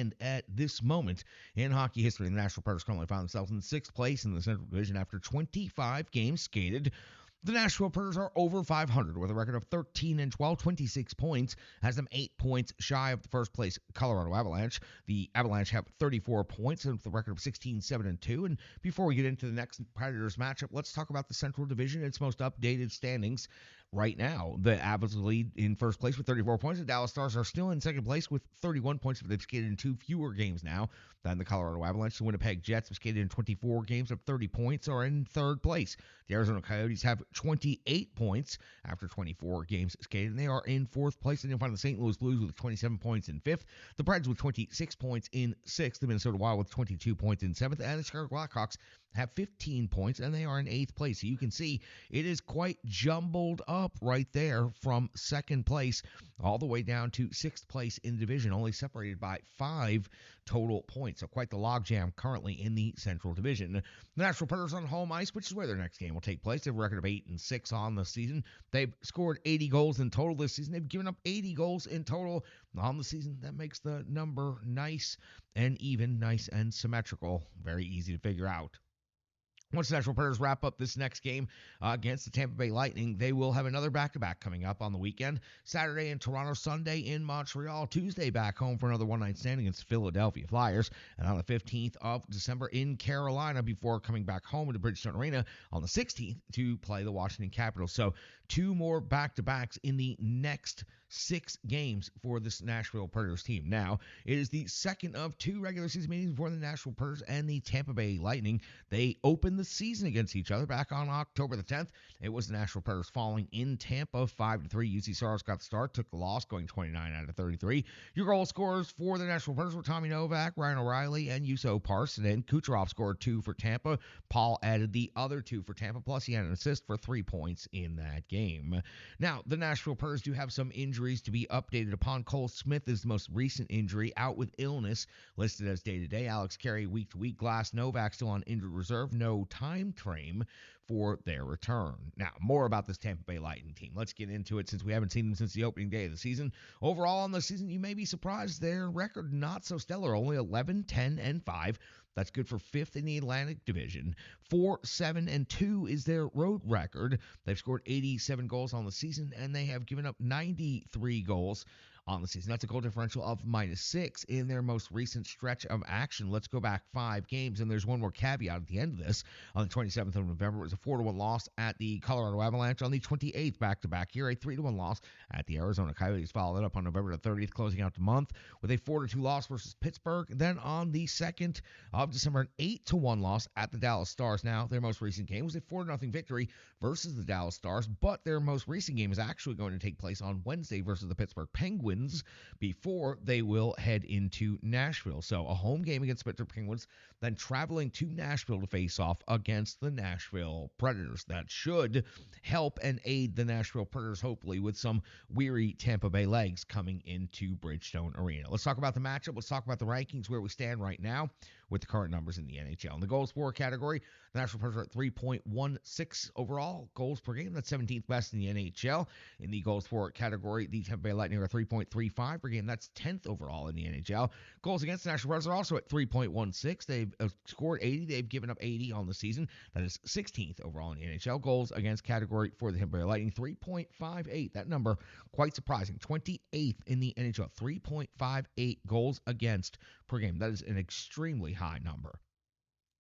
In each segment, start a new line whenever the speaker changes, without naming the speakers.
And at this moment in hockey history, the Nashville Predators currently find themselves in 6th place in the Central Division after 25 games skated. The Nashville Predators are over 500 with a record of 13-12, 26 points, has them 8 points shy of the first place Colorado Avalanche. The Avalanche have 34 points with a record of 16-7-2. And before we get into the next Predators matchup, let's talk about the Central Division, its most updated standings. Right now, the Avs lead in first place with 34 points. The Dallas Stars are still in second place with 31 points, but they've skated in 2 fewer games now than the Colorado Avalanche. The Winnipeg Jets have skated in 24 games of 30 points, are in third place. The Arizona Coyotes have 28 points after 24 games skated, and they are in fourth place. And you'll find the St. Louis Blues with 27 points in fifth, the Preds with 26 points in sixth, the Minnesota Wild with 22 points in seventh, and the Chicago Blackhawks have 15 points, and they are in eighth place. So you can see it is quite jumbled up right there from second place all the way down to sixth place in the division, only separated by 5 total points. So quite the logjam currently in the Central Division. The Nashville Predators on home ice, which is where their next game will take place. They have a record of 8-6 on the season. They've scored 80 goals in total this season. They've given up 80 goals in total on the season. That makes the number nice and even, nice and symmetrical. Very easy to figure out. Once the Nashville Predators wrap up this next game against the Tampa Bay Lightning, they will have another back-to-back coming up on the weekend. Saturday in Toronto, Sunday in Montreal, Tuesday back home for another one-night stand against Philadelphia Flyers, and on the 15th of December in Carolina before coming back home to Bridgestone Arena on the 16th to play the Washington Capitals. So 2 more back-to-backs in the next 6 games for this Nashville Predators team. Now, it is the second of 2 regular season meetings for the Nashville Predators and the Tampa Bay Lightning. They opened the season against each other back on October the 10th. It was the Nashville Predators falling in Tampa 5-3. UC Saros got the start, took the loss, going 29 out of 33. Your goal scorers for the Nashville Predators were Tommy Novak, Ryan O'Reilly, and Juuso Parssinen. Kucherov scored 2 for Tampa. Paul added the other 2 for Tampa, plus he had an assist for 3 points in that game. Now, the Nashville Predators do have some injuries to be updated upon. Cole Smith is the most recent injury, out with illness, listed as day-to-day. Alex Carey week-to-week. Glass Novak still on injured reserve. No time frame for their return. Now, more about this Tampa Bay Lightning team. Let's get into it since we haven't seen them since the opening day of the season. Overall on the season, you may be surprised their record not so stellar. Only 11-10-5. That's good for 5th in the Atlantic Division. 4-7-2 is their road record. They've scored 87 goals on the season, and they have given up 93 goals on the season. That's a goal differential of -6 in their most recent stretch of action. Let's go back 5 games, and there's one more caveat at the end of this. On the 27th of November, it was a 4-1 loss at the Colorado Avalanche. On the 28th, back-to-back here, a 3-1 loss at the Arizona Coyotes. Followed it up on November the 30th, closing out the month with a 4-2 loss versus Pittsburgh. Then on the 2nd of December, an 8-1 loss at the Dallas Stars. Now, their most recent game was a 4-0 victory versus the Dallas Stars, but their most recent game is actually going to take place on Wednesday versus the Pittsburgh Penguins before they will head into Nashville. So a home game against the Pittsburgh Penguins, then traveling to Nashville to face off against the Nashville Predators. That should help and aid the Nashville Predators, hopefully, with some weary Tampa Bay legs coming into Bridgestone Arena. Let's talk about the matchup. Let's talk about the rankings, where we stand right now with the current numbers in the NHL. In the goals for category, the Nashville Predators are at 3.16 overall goals per game. That's 17th best in the NHL. In the goals for category, the Tampa Bay Lightning are 3.35 per game. That's 10th overall in the NHL. Goals against the Nashville Predators are also at 3.16. They've scored 80. They've given up 80 on the season. That is 16th overall in the NHL. Goals against category for the Tampa Bay Lightning, 3.58. That number, quite surprising. 28th in the NHL. 3.58 goals against per game. That is an extremely high number.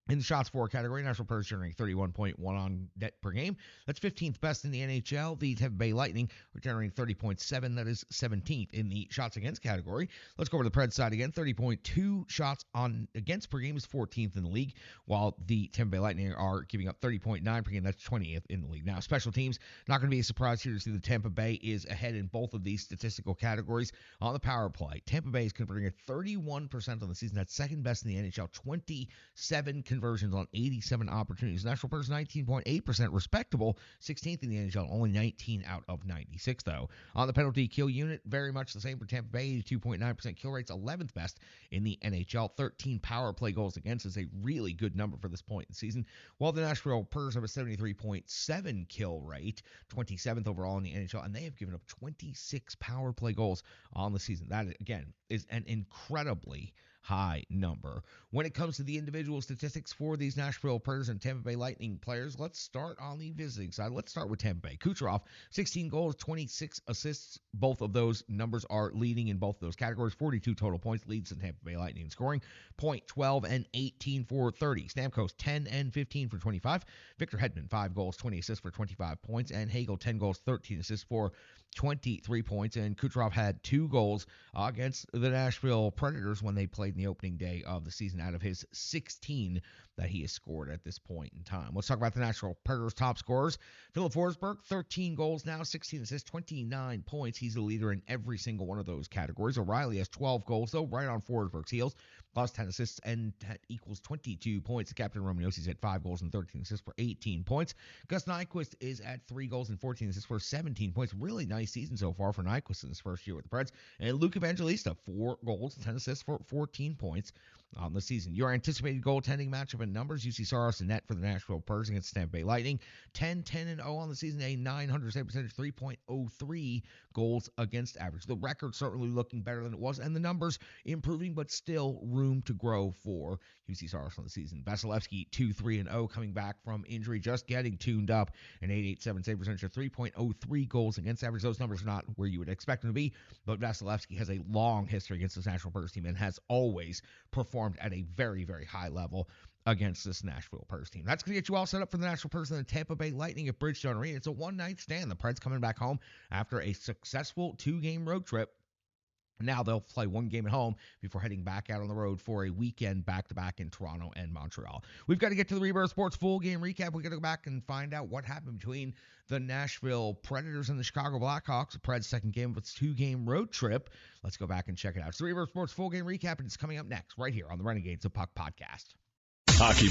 In the shots for category, Nashville Predators generating 31.1 on net per game. That's 15th best in the NHL. The Tampa Bay Lightning are generating 30.7. That is 17th in the shots against category. Let's go over to the Preds side again. 30.2 shots on against per game is 14th in the league, while the Tampa Bay Lightning are giving up 30.9 per game. That's 20th in the league. Now, special teams, not going to be a surprise here to see that Tampa Bay is ahead in both of these statistical categories. On the power play, Tampa Bay is converting at 31% on the season. That's second best in the NHL. 27 conversions on 87 opportunities. Nashville Predators 19.8%, respectable, 16th in the NHL, only 19 out of 96 though. On the penalty kill unit, very much the same for Tampa Bay, 82.9% kill rates, 11th best in the NHL. 13 power play goals against is a really good number for this point in the season, while the Nashville Predators have a 73.7 kill rate, 27th overall in the NHL, and they have given up 26 power play goals on the season. That, again, is an incredibly high number. When it comes to the individual statistics for these Nashville Predators and Tampa Bay Lightning players, let's start on the visiting side. Let's start with Tampa Bay. Kucherov, 16 goals, 26 assists. Both of those numbers are leading in both of those categories. 42 total points leads the Tampa Bay Lightning in scoring. Point 12 and 18 for 30. Stamkos, 10 and 15 for 25. Victor Hedman, 5 goals, 20 assists for 25 points. And Hagel, 10 goals, 13 assists for 23 points. And Kucherov had 2 goals against the Nashville Predators when they played in the opening day of the season out of his 16 that he has scored at this point in time. Let's talk about the Nashville Predators' top scorers. Philip Forsberg, 13 goals now, 16 assists, 29 points. He's the leader in every single one of those categories. O'Reilly has 12 goals, though, right on Forsberg's heels, plus 10 assists, and that equals 22 points. The captain, Roman Josi's at 5 goals and 13 assists for 18 points. Gus Nyquist is at 3 goals and 14 assists for 17 points. Really nice season so far for Nyquist in his first year with the Preds. And Luke Evangelista, 4 goals, 10 assists for 14 points on the season. Your anticipated goaltending matchup in numbers, UC Saros in net for the Nashville Predators against Tampa Bay Lightning. 10-10-0 on the season, a 900 save percentage, 3.03 goals against average. The record certainly looking better than it was, and the numbers improving, but still room to grow for UC Saros on the season. Vasilevsky, 2-3-0, coming back from injury, just getting tuned up, an 8.87 save percentage, 3.03 goals against average. Those numbers are not where you would expect them to be, but Vasilevsky has a long history against this Nashville Predators team and has always performed at a very, very high level against this Nashville Predators team. That's going to get you all set up for the Nashville Predators and the Tampa Bay Lightning at Bridgestone Arena. It's a one-night stand. The Preds coming back home after a successful 2-game road trip. Now they'll play 1 game at home before heading back out on the road for a weekend back-to-back in Toronto and Montreal. We've got to get to the Rebirth Sports full game recap. We've got to go back and find out what happened between the Nashville Predators and the Chicago Blackhawks. The Preds' second game of its 2-game road trip. Let's go back and check it out. It's the Rebirth Sports full game recap, and it's coming up next right here on the Renegades of Puck podcast.
Hockey